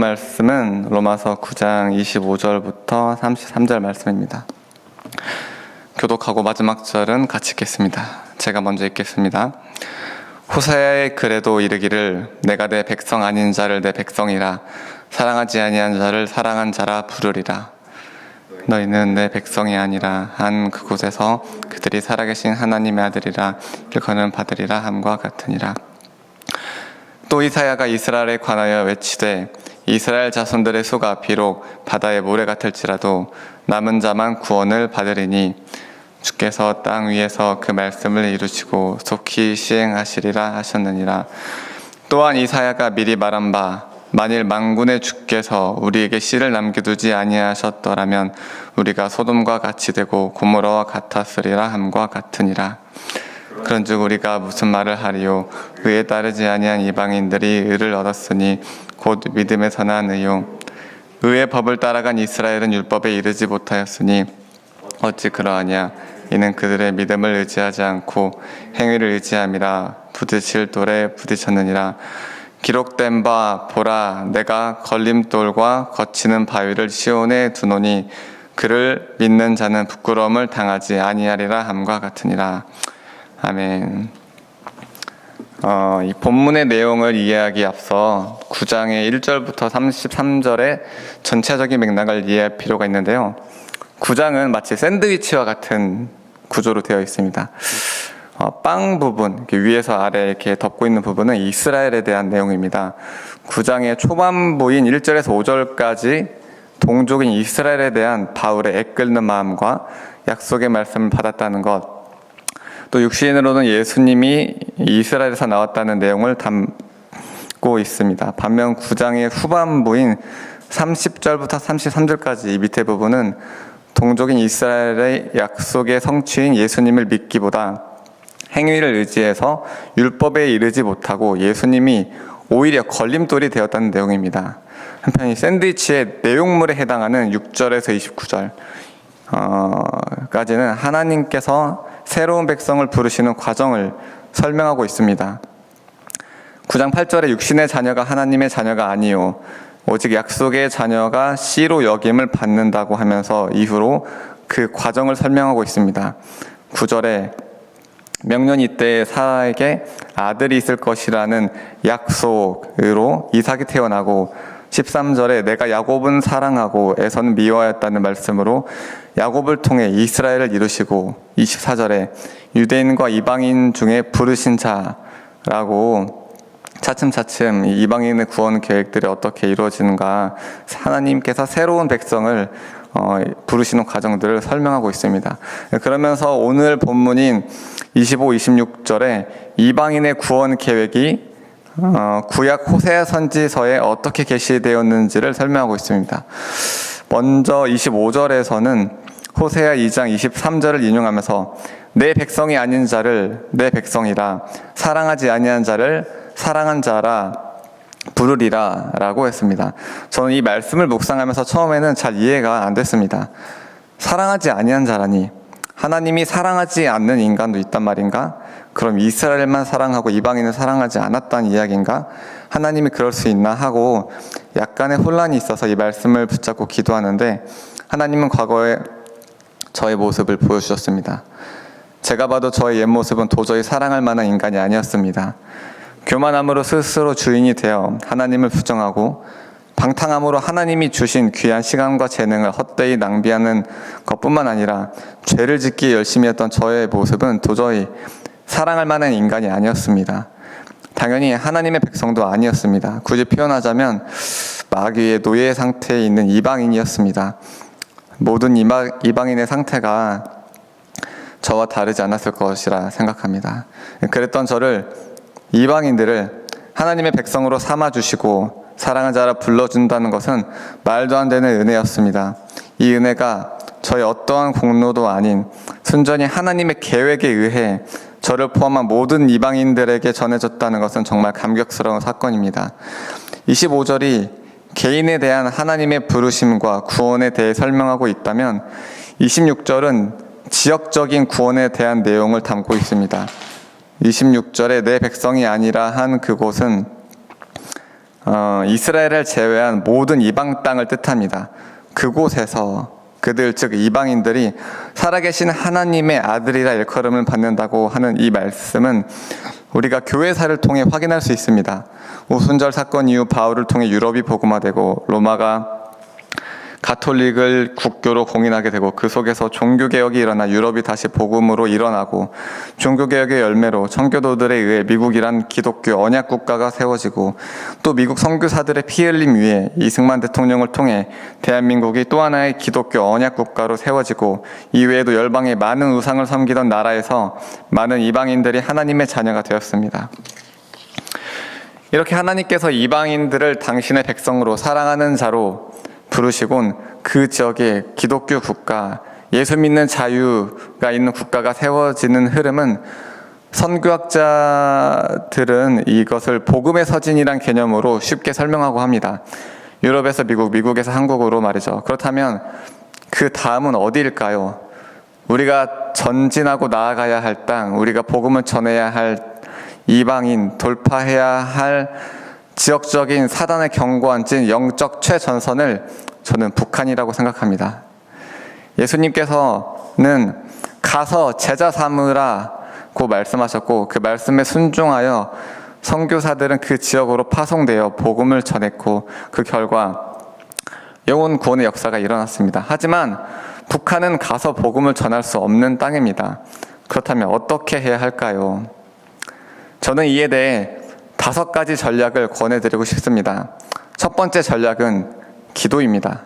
말씀은 로마서 9장 25절부터 33절 말씀입니다. 교독하고 마지막 절은 같이 읽겠습니다. 제가 먼저 읽겠습니다. 호세아의 글에도 이르기를 내가 내 백성 아닌 자를 내 백성이라 사랑하지 아니한 자를 사랑한 자라 부르리라. 너희는 내 백성이 아니라 한 그곳에서 그들이 살아계신 하나님의 아들이라 일컬음 받으리라 함과 같으니라. 또 이사야가 이스라엘에 관하여 외치되 이스라엘 자손들의 수가 비록 바다의 모래 같을지라도 남은 자만 구원을 받으리니 주께서 땅 위에서 그 말씀을 이루시고 속히 시행하시리라 하셨느니라. 또한 이사야가 미리 말한 바 만일 만군의 주께서 우리에게 씨를 남겨두지 아니하셨더라면 우리가 소돔과 같이 되고 고모라와 같았으리라 함과 같으니라. 그런즉 우리가 무슨 말을 하리요? 의에 따르지 아니한 이방인들이 의를 얻었으니 곧 믿음에서 난 의요. 의의 법을 따라간 이스라엘은 율법에 이르지 못하였으니 어찌 그러하냐? 이는 그들의 믿음을 의지하지 않고 행위를 의지함이라. 부딪힐 돌에 부딪혔느니라. 기록된 바 보라, 내가 걸림돌과 거치는 바위를 시온에 두노니 그를 믿는 자는 부끄러움을 당하지 아니하리라 함과 같으니라. 아멘. 이 본문의 내용을 이해하기 앞서 9장의 1절부터 33절의 전체적인 맥락을 이해할 필요가 있는데요. 9장은 마치 샌드위치와 같은 구조로 되어 있습니다. 빵 부분, 위에서 아래 이렇게 덮고 있는 부분은 이스라엘에 대한 내용입니다. 9장의 초반부인 1절에서 5절까지 동족인 이스라엘에 대한 바울의 애끓는 마음과 약속의 말씀을 받았다는 것, 또 육신으로는 예수님이 이스라엘에서 나왔다는 내용을 담고 있습니다. 반면 9장의 후반부인 30절부터 33절까지 이 밑에 부분은 동족인 이스라엘의 약속의 성취인 예수님을 믿기보다 행위를 의지해서 율법에 이르지 못하고 예수님이 오히려 걸림돌이 되었다는 내용입니다. 한편 이 샌드위치의 내용물에 해당하는 6절에서 29절까지는 하나님께서 새로운 백성을 부르시는 과정을 설명하고 있습니다. 9장 8절에 육신의 자녀가 하나님의 자녀가 아니요 오직 약속의 자녀가 씨로 여김을 받는다고 하면서 이후로 그 과정을 설명하고 있습니다. 9절에 명년 이때에 사라에게 아들이 있을 것이라는 약속으로 이삭이 태어나고 13절에 내가 야곱은 사랑하고 에서는 미워하였다는 말씀으로 야곱을 통해 이스라엘을 이루시고 24절에 유대인과 이방인 중에 부르신 자라고 차츰차츰 이방인의 구원 계획들이 어떻게 이루어지는가 하나님께서 새로운 백성을 부르시는 과정들을 설명하고 있습니다. 그러면서 오늘 본문인 25, 26절에 이방인의 구원 계획이 구약 호세아 선지서에 어떻게 계시되었는지를 설명하고 있습니다. 먼저 25절에서는 호세아 2장 23절을 인용하면서 내 백성이 아닌 자를 내 백성이라 사랑하지 아니한 자를 사랑한 자라 부르리라 라고 했습니다. 저는 이 말씀을 묵상하면서 처음에는 잘 이해가 안 됐습니다. 사랑하지 아니한 자라니 하나님이 사랑하지 않는 인간도 있단 말인가? 그럼 이스라엘만 사랑하고 이방인을 사랑하지 않았다는 이야기인가? 하나님이 그럴 수 있나 하고 약간의 혼란이 있어서 이 말씀을 붙잡고 기도하는데 하나님은 과거에 저의 모습을 보여주셨습니다. 제가 봐도 저의 옛 모습은 도저히 사랑할 만한 인간이 아니었습니다. 교만함으로 스스로 주인이 되어 하나님을 부정하고 방탕함으로 하나님이 주신 귀한 시간과 재능을 헛되이 낭비하는 것뿐만 아니라 죄를 짓기 열심히 했던 저의 모습은 도저히 사랑할 만한 인간이 아니었습니다. 당연히 하나님의 백성도 아니었습니다. 굳이 표현하자면 마귀의 노예 상태에 있는 이방인이었습니다. 모든 이방인의 상태가 저와 다르지 않았을 것이라 생각합니다. 그랬던 저를 이방인들을 하나님의 백성으로 삼아주시고 사랑한 자라 불러준다는 것은 말도 안 되는 은혜였습니다. 이 은혜가 저의 어떠한 공로도 아닌 순전히 하나님의 계획에 의해 저를 포함한 모든 이방인들에게 전해졌다는 것은 정말 감격스러운 사건입니다. 25절이 개인에 대한 하나님의 부르심과 구원에 대해 설명하고 있다면 26절은 지역적인 구원에 대한 내용을 담고 있습니다. 26절에 내 백성이 아니라 한 그곳은 이스라엘을 제외한 모든 이방 땅을 뜻합니다. 그곳에서 그들 즉 이방인들이 살아계신 하나님의 아들이라 일컬음을 받는다고 하는 이 말씀은 우리가 교회사를 통해 확인할 수 있습니다. 오순절 사건 이후 바울을 통해 유럽이 복음화되고 로마가 가톨릭을 국교로 공인하게 되고 그 속에서 종교개혁이 일어나 유럽이 다시 복음으로 일어나고 종교개혁의 열매로 청교도들에 의해 미국이란 기독교 언약국가가 세워지고 또 미국 선교사들의 피 흘림 위에 이승만 대통령을 통해 대한민국이 또 하나의 기독교 언약국가로 세워지고 이외에도 열방의 많은 우상을 섬기던 나라에서 많은 이방인들이 하나님의 자녀가 되었습니다. 이렇게 하나님께서 이방인들을 당신의 백성으로 사랑하는 자로 부르시곤 그 지역에 기독교 국가, 예수 믿는 자유가 있는 국가가 세워지는 흐름은 선교학자들은 이것을 복음의 서진이란 개념으로 쉽게 설명하고 합니다. 유럽에서 미국, 미국에서 한국으로 말이죠. 그렇다면 그 다음은 어디일까요? 우리가 전진하고 나아가야 할 땅, 우리가 복음을 전해야 할 이방인, 돌파해야 할 지역적인 사단의 견고한 찐 영적 최전선을 저는 북한이라고 생각합니다. 예수님께서는 가서 제자 삼으라고 말씀하셨고 그 말씀에 순종하여 선교사들은 그 지역으로 파송되어 복음을 전했고 그 결과 영혼 구원의 역사가 일어났습니다. 하지만 북한은 가서 복음을 전할 수 없는 땅입니다. 그렇다면 어떻게 해야 할까요? 저는 이에 대해 5가지 전략을 권해드리고 싶습니다. 첫 번째 전략은 기도입니다.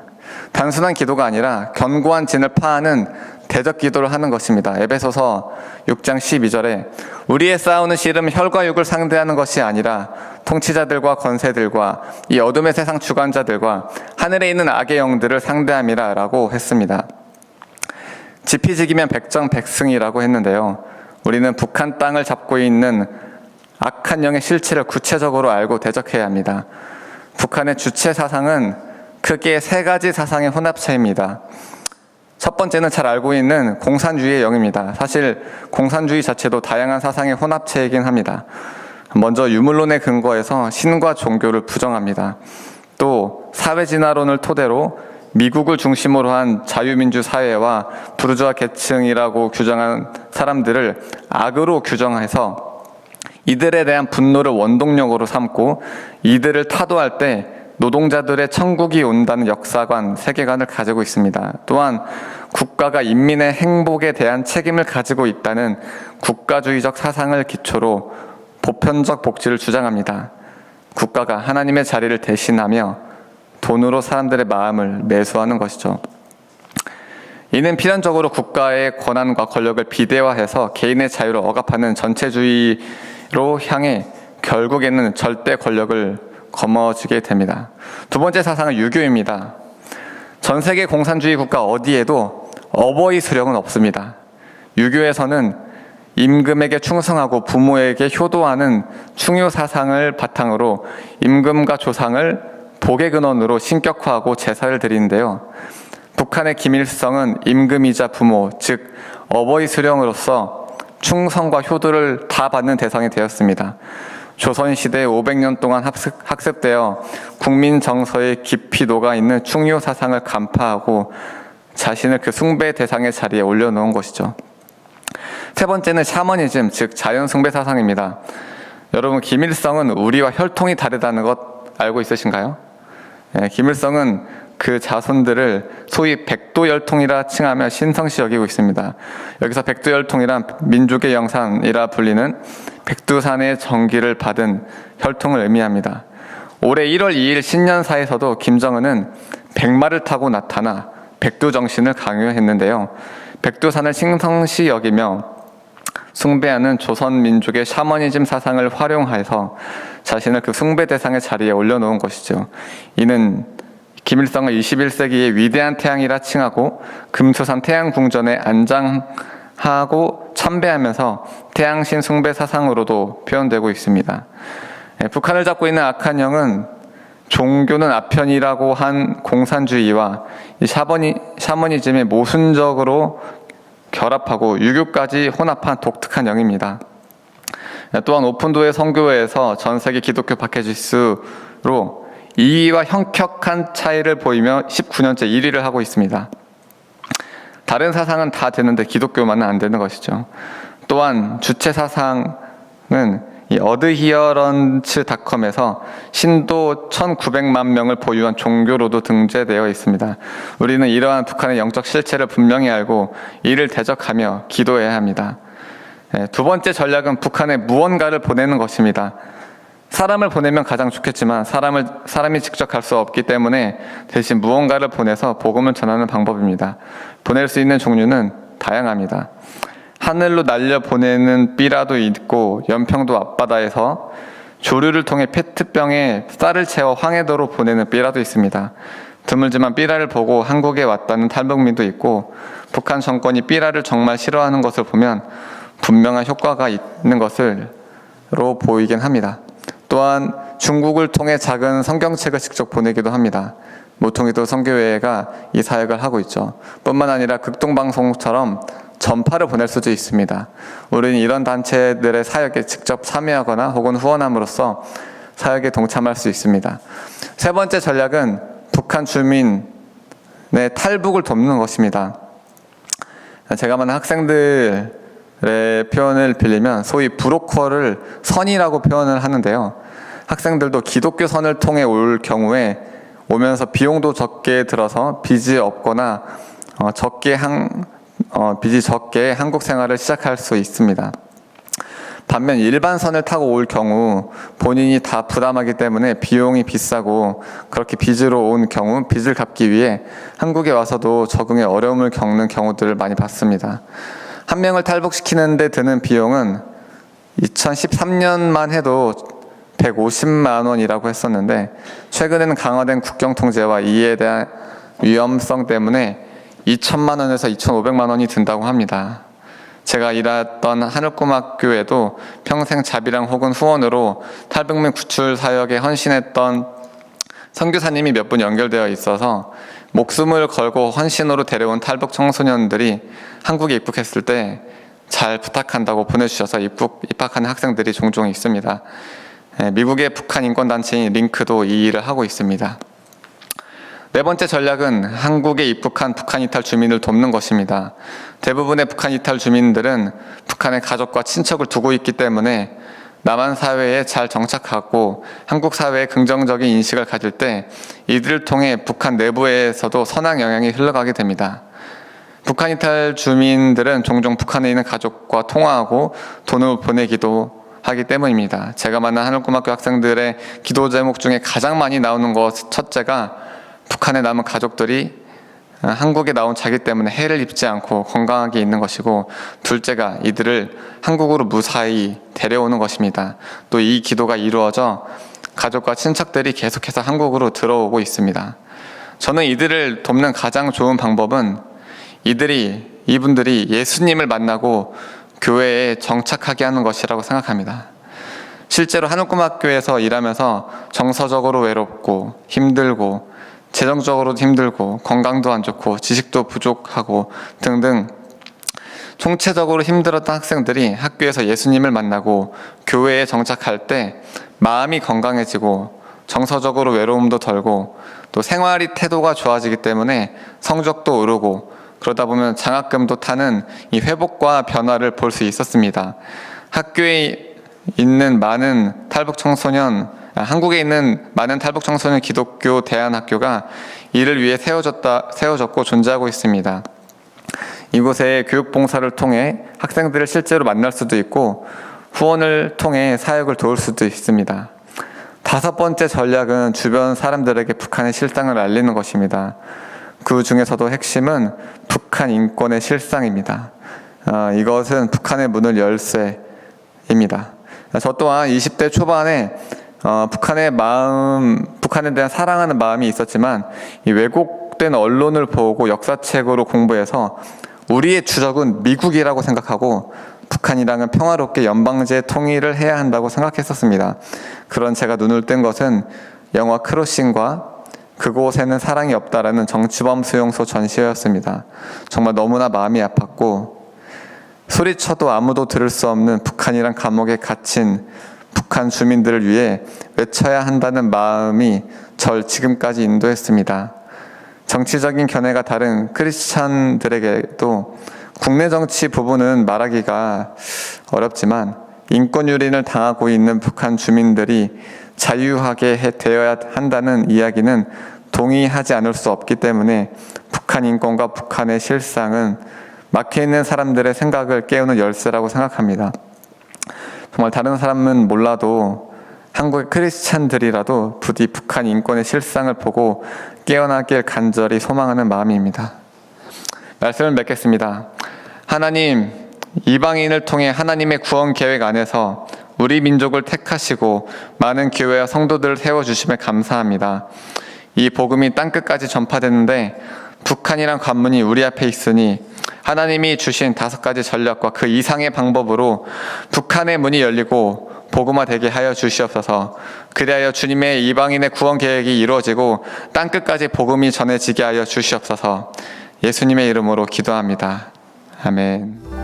단순한 기도가 아니라 견고한 진을 파하는 대적 기도를 하는 것입니다. 에베소서 6장 12절에 우리의 싸우는 씨름은 혈과 육을 상대하는 것이 아니라 통치자들과 권세들과 이 어둠의 세상 주관자들과 하늘에 있는 악의 영들을 상대함이라 라고 했습니다. 지피지기면 백정백승이라고 했는데요. 우리는 북한 땅을 잡고 있는 악한 영의 실체를 구체적으로 알고 대적해야 합니다. 북한의 주체 사상은 크게 3가지 사상의 혼합체입니다. 첫 번째는 잘 알고 있는 공산주의의 영입니다. 사실 공산주의 자체도 다양한 사상의 혼합체이긴 합니다. 먼저 유물론에 근거해서 신과 종교를 부정합니다. 또 사회진화론을 토대로 미국을 중심으로 한 자유민주 사회와 부르주아 계층이라고 규정한 사람들을 악으로 규정해서 이들에 대한 분노를 원동력으로 삼고 이들을 타도할 때 노동자들의 천국이 온다는 역사관, 세계관을 가지고 있습니다. 또한 국가가 인민의 행복에 대한 책임을 가지고 있다는 국가주의적 사상을 기초로 보편적 복지를 주장합니다. 국가가 하나님의 자리를 대신하며 돈으로 사람들의 마음을 매수하는 것이죠. 이는 필연적으로 국가의 권한과 권력을 비대화해서 개인의 자유를 억압하는 전체주의로 향해 결국에는 절대 권력을 거머쥐게 됩니다. 두 번째 사상은 유교입니다. 전 세계 공산주의 국가 어디에도 어버이 수령은 없습니다. 유교에서는 임금에게 충성하고 부모에게 효도하는 충효 사상을 바탕으로 임금과 조상을 복의 근원으로 신격화하고 제사를 드리는데요. 북한의 김일성은 임금이자 부모, 즉 어버이 수령으로서 충성과 효도를 다 받는 대상이 되었습니다. 조선시대에 500년 동안 학습되어 국민 정서에 깊이 녹아있는 충효 사상을 간파하고 자신을 그 숭배 대상의 자리에 올려놓은 것이죠. 세 번째는 샤머니즘, 즉 자연 숭배 사상입니다. 여러분, 김일성은 우리와 혈통이 다르다는 것 알고 있으신가요? 네, 김일성은 그 자손들을 소위 백도열통이라 칭하며 신성시 여기고 있습니다. 여기서 백도열통이란 민족의 영산이라 불리는 백두산의 정기를 받은 혈통을 의미합니다. 올해 1월 2일 신년사에서도 김정은은 백마를 타고 나타나 백두정신을 강요했는데요. 백두산을 신성시 여기며 숭배하는 조선민족의 샤머니즘 사상을 활용해서 자신을 그 숭배 대상의 자리에 올려놓은 것이죠. 이는 김일성을 21세기의 위대한 태양이라 칭하고 금수산 태양궁전에 안장하고 참배하면서 태양신 숭배 사상으로도 표현되고 있습니다. 북한을 잡고 있는 악한 영은 종교는 아편이라고 한 공산주의와 이 샤머니즘의 모순적으로 결합하고 유교까지 혼합한 독특한 영입니다. 또한 오픈도의 선교회에서 전 세계 기독교 박해지수 수준으로 2위와 형격한 차이를 보이며 19년째 1위를 하고 있습니다. 다른 사상은 다 되는데 기독교만은 안 되는 것이죠. 또한 주체 사상은 이 어드히어런츠닷컴에서 신도 1900만 명을 보유한 종교로도 등재되어 있습니다. 우리는 이러한 북한의 영적 실체를 분명히 알고 이를 대적하며 기도해야 합니다. 두 번째 전략은 북한에 무언가를 보내는 것입니다. 사람을 보내면 가장 좋겠지만 사람이 직접 갈 수 없기 때문에 대신 무언가를 보내서 복음을 전하는 방법입니다. 보낼 수 있는 종류는 다양합니다. 하늘로 날려 보내는 삐라도 있고 연평도 앞바다에서 조류를 통해 페트병에 쌀을 채워 황해도로 보내는 삐라도 있습니다. 드물지만 삐라를 보고 한국에 왔다는 탈북민도 있고 북한 정권이 삐라를 정말 싫어하는 것을 보면 분명한 효과가 있는 것으로 보이긴 합니다. 또한 중국을 통해 작은 성경책을 직접 보내기도 합니다. 모퉁이도 선교회가 이 사역을 하고 있죠. 뿐만 아니라 극동방송처럼 전파를 보낼 수도 있습니다. 우리는 이런 단체들의 사역에 직접 참여하거나 혹은 후원함으로써 사역에 동참할 수 있습니다. 세 번째 전략은 북한 주민의 탈북을 돕는 것입니다. 제가 만난 학생들의 표현을 빌리면 소위 브로커를 선이라고 표현을 하는데요. 학생들도 기독교 선을 통해 올 경우에 오면서 비용도 적게 들어서 빚이 없거나 빚이 적게 한국 생활을 시작할 수 있습니다. 반면 일반선을 타고 올 경우 본인이 다 부담하기 때문에 비용이 비싸고 그렇게 빚으로 온 경우 빚을 갚기 위해 한국에 와서도 적응에 어려움을 겪는 경우들을 많이 봤습니다. 한 명을 탈북시키는 데 드는 비용은 2013년만 해도 150만 원이라고 했었는데 최근에는 강화된 국경통제와 이에 대한 위험성 때문에 2천만 원에서 2,500만 원이 든다고 합니다. 제가 일했던 하늘꿈학교에도 평생 자비랑 혹은 후원으로 탈북민 구출 사역에 헌신했던 선교사님이 몇 분 연결되어 있어서 목숨을 걸고 헌신으로 데려온 탈북 청소년들이 한국에 입국했을 때 잘 부탁한다고 보내주셔서 입학하는 학생들이 종종 있습니다. 미국의 북한 인권단체인 링크도 이 일을 하고 있습니다. 네 번째 전략은 한국에 입국한 북한 이탈 주민을 돕는 것입니다. 대부분의 북한 이탈 주민들은 북한의 가족과 친척을 두고 있기 때문에 남한 사회에 잘 정착하고 한국 사회에 긍정적인 인식을 가질 때 이들을 통해 북한 내부에서도 선한 영향이 흘러가게 됩니다. 북한 이탈 주민들은 종종 북한에 있는 가족과 통화하고 돈을 보내기도 하기 때문입니다. 제가 만난 하늘꿈학교 학생들의 기도 제목 중에 가장 많이 나오는 것 첫째가 북한에 남은 가족들이 한국에 나온 자기 때문에 해를 입지 않고 건강하게 있는 것이고, 둘째가 이들을 한국으로 무사히 데려오는 것입니다. 또 이 기도가 이루어져 가족과 친척들이 계속해서 한국으로 들어오고 있습니다. 저는 이들을 돕는 가장 좋은 방법은 이분들이 예수님을 만나고 교회에 정착하게 하는 것이라고 생각합니다. 실제로 하늘꿈학교에서 일하면서 정서적으로 외롭고 힘들고 재정적으로도 힘들고 건강도 안 좋고 지식도 부족하고 등등 총체적으로 힘들었던 학생들이 학교에서 예수님을 만나고 교회에 정착할 때 마음이 건강해지고 정서적으로 외로움도 덜고 또 생활이 태도가 좋아지기 때문에 성적도 오르고 그러다 보면 장학금도 타는 이 회복과 변화를 볼 수 있었습니다. 학교에 있는 많은 탈북 청소년, 한국에 있는 많은 탈북 청소년 기독교 대안학교가 이를 위해 세워졌고 존재하고 있습니다. 이곳에 교육봉사를 통해 학생들을 실제로 만날 수도 있고 후원을 통해 사역을 도울 수도 있습니다. 다섯 번째 전략은 주변 사람들에게 북한의 실상을 알리는 것입니다. 그 중에서도 핵심은 북한 인권의 실상입니다. 이것은 북한의 문을 열쇠입니다. 저 또한 20대 초반에 북한에 대한 사랑하는 마음이 있었지만 이 왜곡된 언론을 보고 역사책으로 공부해서 우리의 주적은 미국이라고 생각하고 북한이랑은 평화롭게 연방제 통일을 해야 한다고 생각했었습니다. 그런 제가 눈을 뜬 것은 영화 크로싱과 그곳에는 사랑이 없다라는 정치범 수용소 전시회였습니다. 정말 너무나 마음이 아팠고 소리쳐도 아무도 들을 수 없는 북한이란 감옥에 갇힌 북한 주민들을 위해 외쳐야 한다는 마음이 절 지금까지 인도했습니다. 정치적인 견해가 다른 크리스찬들에게도 국내 정치 부분은 말하기가 어렵지만 인권 유린을 당하고 있는 북한 주민들이 자유하게 되어야 한다는 이야기는 동의하지 않을 수 없기 때문에 북한 인권과 북한의 실상은 막혀있는 사람들의 생각을 깨우는 열쇠라고 생각합니다. 정말 다른 사람은 몰라도 한국의 크리스찬들이라도 부디 북한 인권의 실상을 보고 깨어나길 간절히 소망하는 마음입니다. 말씀을 맺겠습니다. 하나님, 이방인을 통해 하나님의 구원 계획 안에서 우리 민족을 택하시고 많은 교회와 성도들을 세워주심에 감사합니다. 이 복음이 땅끝까지 전파되는데 북한이란 관문이 우리 앞에 있으니 하나님이 주신 5가지 전략과 그 이상의 방법으로 북한의 문이 열리고 복음화되게 하여 주시옵소서. 그리하여 주님의 이방인의 구원 계획이 이루어지고 땅끝까지 복음이 전해지게 하여 주시옵소서. 예수님의 이름으로 기도합니다. 아멘.